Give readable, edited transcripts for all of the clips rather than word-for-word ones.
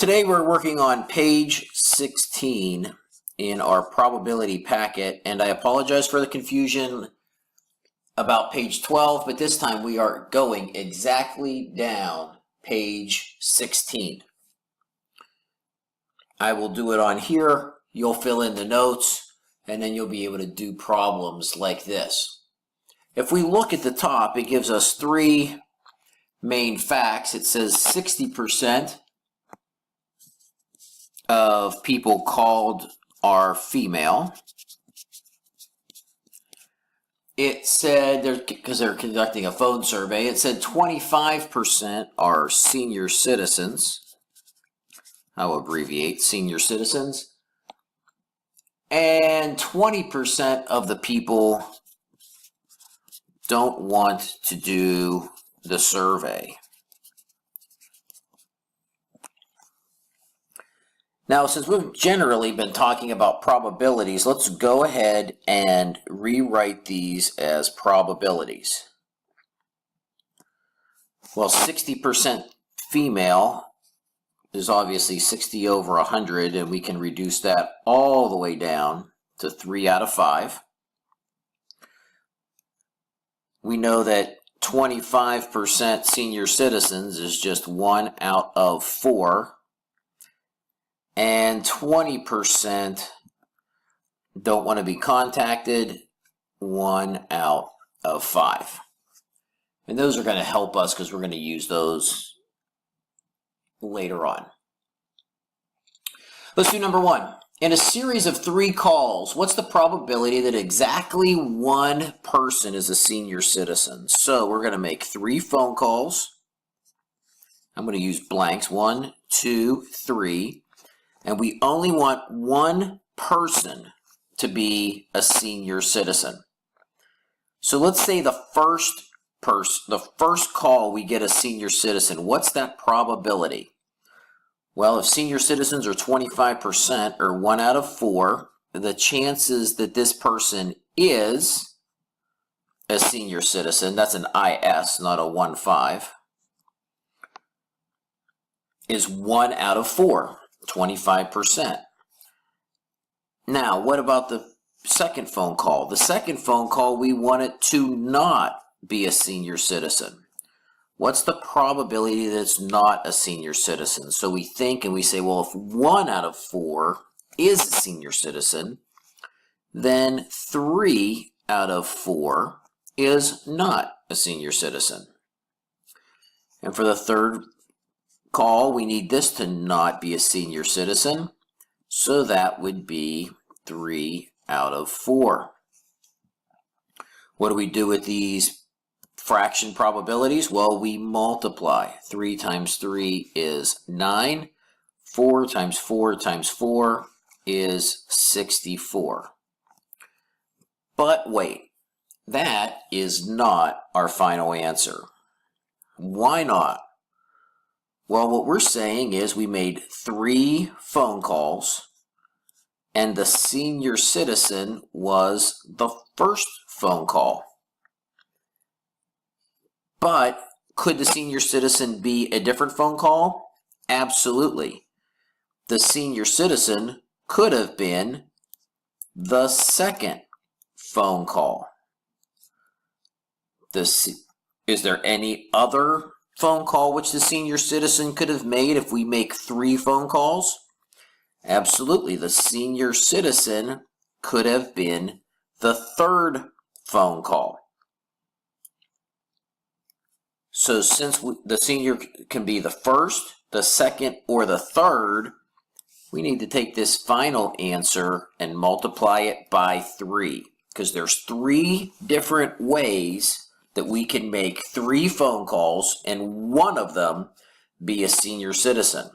Today we're working on page 16 in our probability packet, and I apologize for the confusion about page 12, but this time we are going exactly down page 16. I will do it on here, you'll fill in the notes, and then you'll be able to do problems like this. If we look at the top, it gives us three main facts. It says 60% of people called are female. It said, because they're conducting a phone survey, it said 25% are senior citizens. I'll abbreviate senior citizens. And 20% of the people don't want to do the survey. Now, since we've generally been talking about probabilities, let's go ahead and rewrite these as probabilities. Well, 60% female is obviously 60 over 100, and we can reduce that all the way down to 3 out of 5. We know that 25% senior citizens is just 1 out of 4. And 20% don't want to be contacted, 1 out of 5. And those are going to help us because we're going to use those later on. Let's do number 1. In a series of 3 calls, what's the probability that exactly one person is a senior citizen? So we're going to make 3 phone calls. I'm going to use blanks, 1, 2, 3. And we only want one person to be a senior citizen. So let's say the first call we get a senior citizen. What's that probability? Well, if senior citizens are 25% or 1 out of 4, the chances that this person is a senior citizen, that's an IS, not a 1-5, is 1 out of 4. 25%. Now, what about the second phone call? The second phone call, we want it to not be a senior citizen. What's the probability that it's not a senior citizen? So we think and we say, well, if 1 out of 4 is a senior citizen, then 3 out of 4 is not a senior citizen. And for the third call, we need this to not be a senior citizen, so that would be 3 out of 4. What do we do with these fraction probabilities? Well, we multiply. 3 times 3 is 9. 4 times 4 times 4 is 64. But wait, that is not our final answer. Why not? Well, what we're saying is we made 3 phone calls, and the senior citizen was the first phone call. But could the senior citizen be a different phone call? Absolutely. The senior citizen could have been the second phone call. Is there any other phone call which the senior citizen could have made if we make 3 phone calls? Absolutely. The senior citizen could have been the third phone call. So since the senior can be the first, the second, or the third, we need to take this final answer and multiply it by 3, because there's 3 different ways that we can make 3 phone calls and one of them be a senior citizen.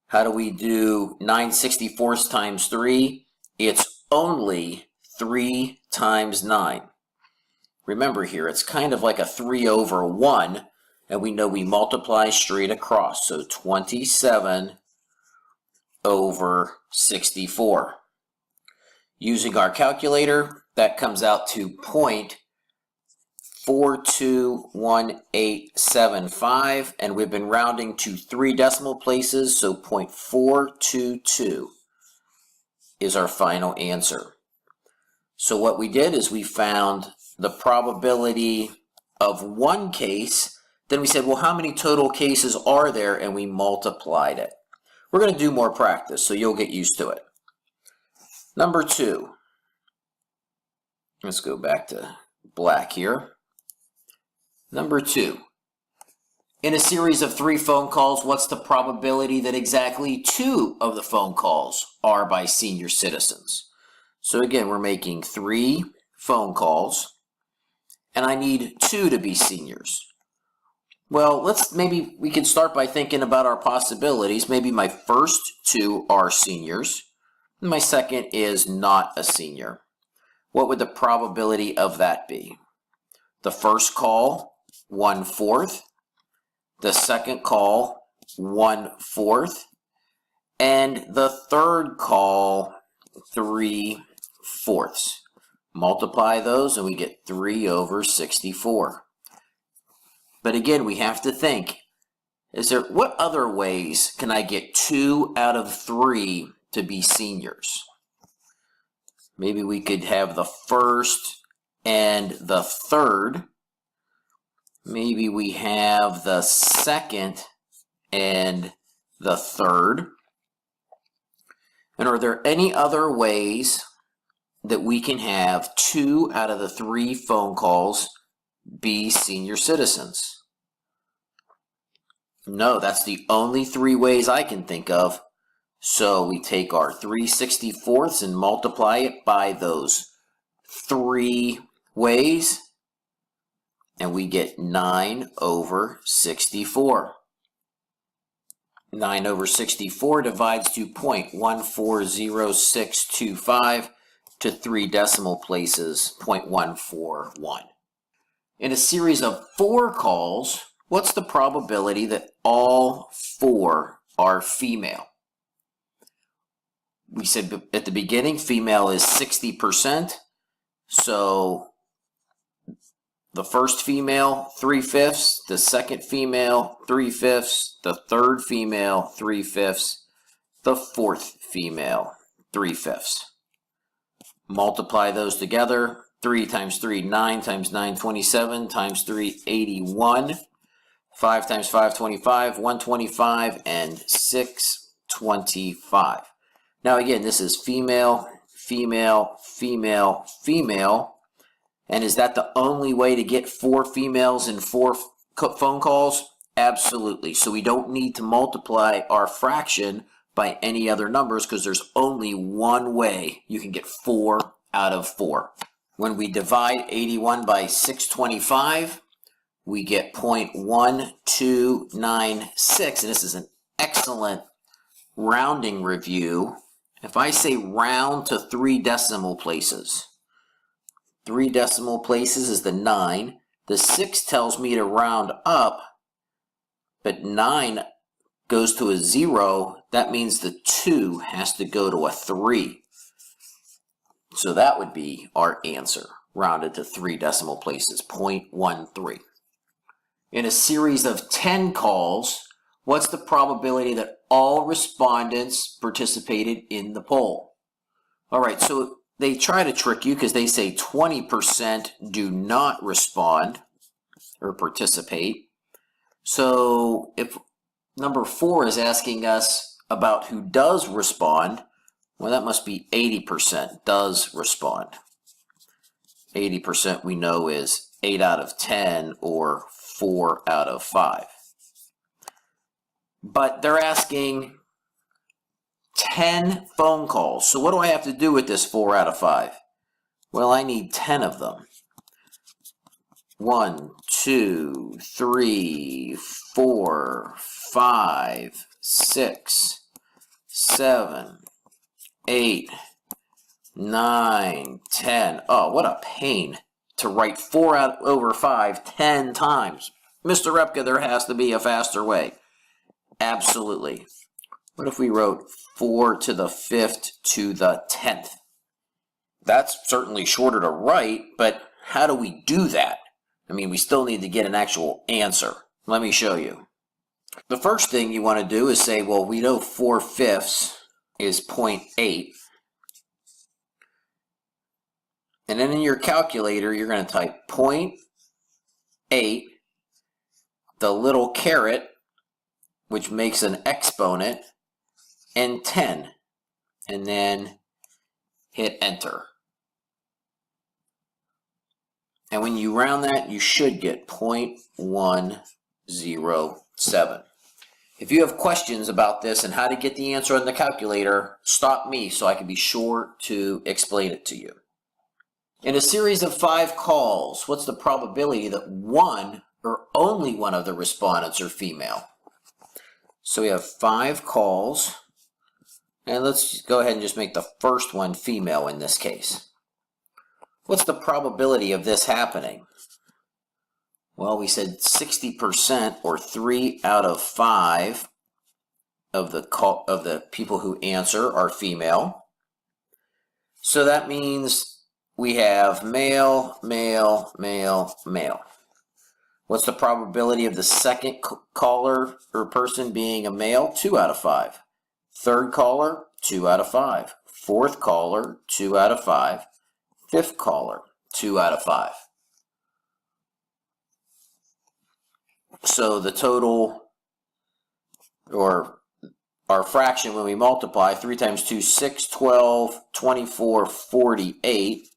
How do we do 9/64 times 3? It's only 3 times 9. Remember here, it's kind of like a 3 over 1, and we know we multiply straight across. So 27 over 64. Using our calculator, that comes out to 421875, and we've been rounding to 3 decimal places, so 0.422 is our final answer. So what we did is we found the probability of one case, then we said, well, how many total cases are there? And we multiplied it. We're going to do more practice, so you'll get used to it. Number 2. Let's go back to black here. Number 2. In a series of 3 phone calls, what's the probability that exactly 2 of the phone calls are by senior citizens? So again, we're making 3 phone calls, and I need 2 to be seniors. Well, maybe we can start by thinking about our possibilities. Maybe my first 2 are seniors, and my second is not a senior. What would the probability of that be? The first call, 1/4. The second call, 1/4. And the third call, 3/4. Multiply those and we get 3/64. But again, we have to think, what other ways can I get 2 out of 3 to be seniors? Maybe we could have the first and the third. Maybe we have the second and the third. And are there any other ways that we can have 2 out of the 3 phone calls be senior citizens? No, that's the only 3 ways I can think of. So we take our 3/64 and multiply it by those 3 ways, and we get 9/64. 9/64 divides to 0.140625 to 3 decimal places, 0.141. In a series of 4 calls, what's the probability that all 4 are female? We said at the beginning, female is 60%. So the first female, 3/5, the second female, 3/5, the third female, 3/5, the fourth female, 3/5. Multiply those together. 3 times 3, 9 times 9, 27, times 3, 81. 5 times 5, 25, 125, and 625. Now again, this is female, female, female, female. And is that the only way to get 4 females in 4 phone calls? Absolutely. So we don't need to multiply our fraction by any other numbers because there's only one way you can get 4 out of 4. When we divide 81 by 625, we get 0.1296, and this is an excellent rounding review. If I say round to 3 decimal places, 3 decimal places is the 9. The 6 tells me to round up, but 9 goes to a 0. That means the 2 has to go to a 3. So that would be our answer, rounded to 3 decimal places, 0.13. In a series of 10 calls, what's the probability that all respondents participated in the poll? All right, so they try to trick you because they say 20% do not respond or participate. So if number 4 is asking us about who does respond, well, that must be 80% does respond. 80% we know is 8 out of 10 or 4 out of 5. But they're asking 10 phone calls. So what do I have to do with this 4 out of 5? Well, I need 10 of them. 1, 2, 3, 4, 5, 6, 7, 8, 9, 10. Oh, what a pain to write 4 out over 5 10 times. Mr. Repka, there has to be a faster way. Absolutely. What if we wrote 4 to the 5th to the 10th? That's certainly shorter to write, but how do we do that? I mean, we still need to get an actual answer. Let me show you. The first thing you want to do is say, well, we know 4/5 is 0.8. And then in your calculator, you're going to type 0.8, the little caret, which makes an exponent, and 10. And then hit enter. And when you round that, you should get 0.107. If you have questions about this and how to get the answer on the calculator, stop me so I can be sure to explain it to you. In a series of 5 calls, what's the probability that one or only one of the respondents are female? So we have 5 calls, and let's go ahead and just make the first one female in this case. What's the probability of this happening? Well, we said 60%, or 3 out of 5 of the people who answer are female. So that means we have male, male, male, male. What's the probability of the second caller or person being a male? 2 out of 5. Third caller, 2 out of 5. Fourth caller, 2 out of 5. Fifth caller, 2 out of 5. So the total, or our fraction when we multiply, 3 times 2, 6, 12, 24, 48,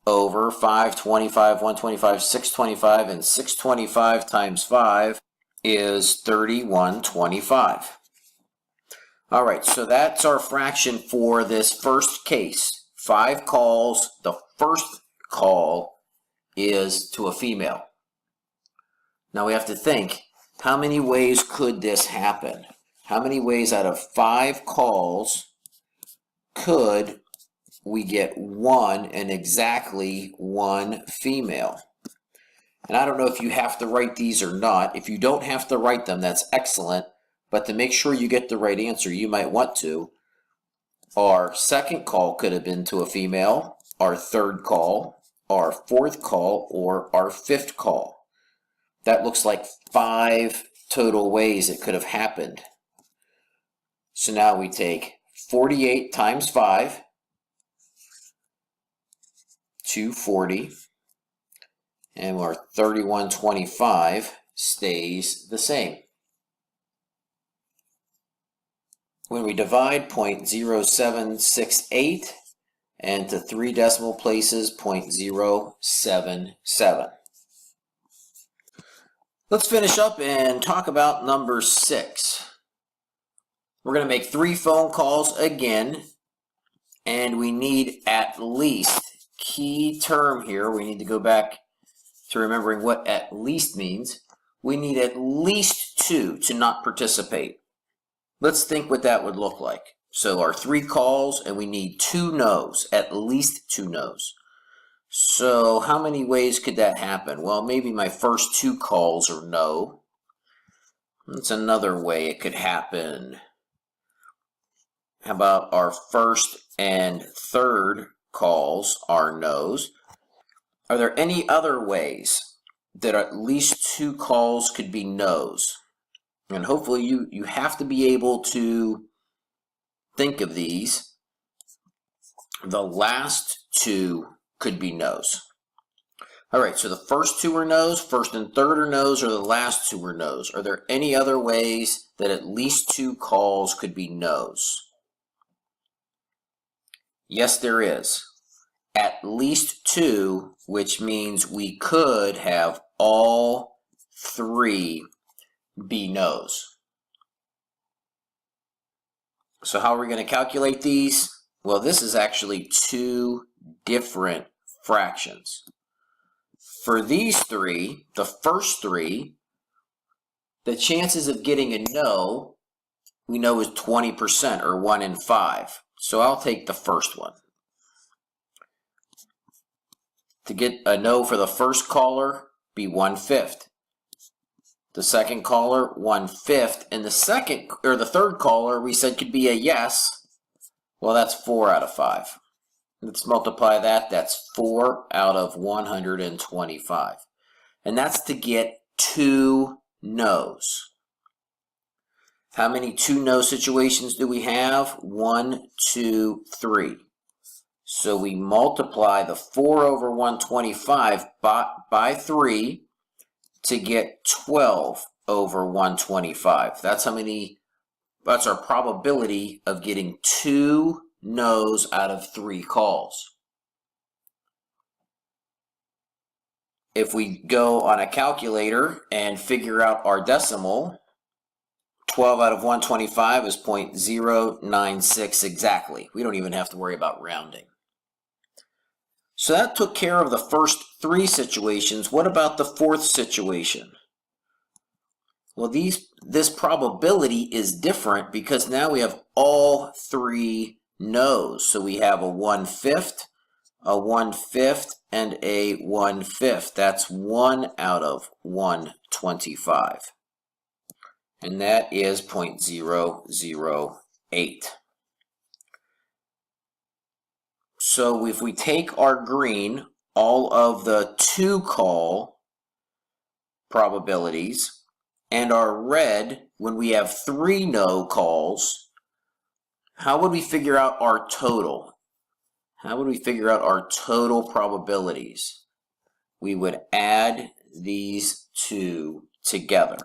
over 5, 25, 125, 625, and 625 times 5 is 3125. All right, so that's our fraction for this first case. 5 calls, the first call is to a female. Now we have to think, how many ways could this happen? How many ways out of 5 calls could we get one and exactly one female? And I don't know if you have to write these or not. If you don't have to write them, that's excellent. But to make sure you get the right answer, you might want to. Our second call could have been to a female, our third call, our fourth call, or our fifth call. That looks like 5 total ways it could have happened. So now we take 48 times 5, 240, and our 3125 stays the same. When we divide 0.0768 and to 3 decimal places, 0.077. Let's finish up and talk about number 6. We're going to make 3 phone calls again, and we need at least, key term here, we need to go back to remembering what at least means. We need at least 2 to not participate. Let's think what that would look like. So our 3 calls, and we need 2 no's, at least 2 no's. So how many ways could that happen? Well, maybe my first 2 calls are no. That's another way it could happen. How about our first and third calls are no's? Are there any other ways that at least 2 calls could be no's? And hopefully you have to be able to think of these. The last 2 could be no's. All right, so the first 2 are no's, first and third are no's, or the last 2 are no's. Are there any other ways that at least 2 calls could be no's? Yes, there is. At least 2, which means we could have all 3 be no's. So how are we going to calculate these? Well, this is actually 2 different fractions. For these 3, the first 3, the chances of getting a no, we know is 20%, or 1 in 5. So I'll take the first one. To get a no for the first caller, be 1/5. The second caller, 1/5. And the second, or the third caller, we said could be a yes. Well, that's 4 out of 5. Let's multiply that. That's 4 out of 125. and that's to get 2 no's. How many 2 no situations do we have? 1, 2, 3. So we multiply the 4 over 125 by 3 to get 12 over 125. That's our probability of getting 2 no's out of 3 calls. If we go on a calculator and figure out our decimal, 12 out of 125 is 0.096 exactly. We don't even have to worry about rounding. So that took care of the first 3 situations. What about the 4th situation? Well, this probability is different because now we have all 3 no's. So we have a 1/5, a 1/5, and a 1/5. That's 1 out of 125. And that is 0.008. So if we take our green, all of the 2 call probabilities, and our red, when we have 3 no calls, how would we figure out our total? How would we figure out our total probabilities? We would add these 2 together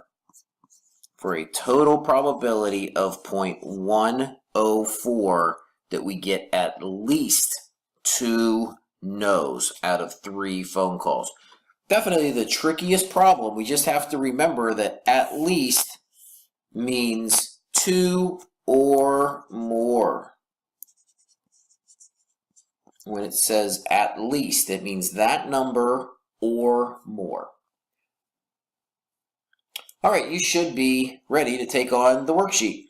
for a total probability of 0.104 that we get at least 2 no's out of 3 phone calls. Definitely the trickiest problem. We just have to remember that at least means 2 or more. When it says at least, it means that number or more. All right, you should be ready to take on the worksheet.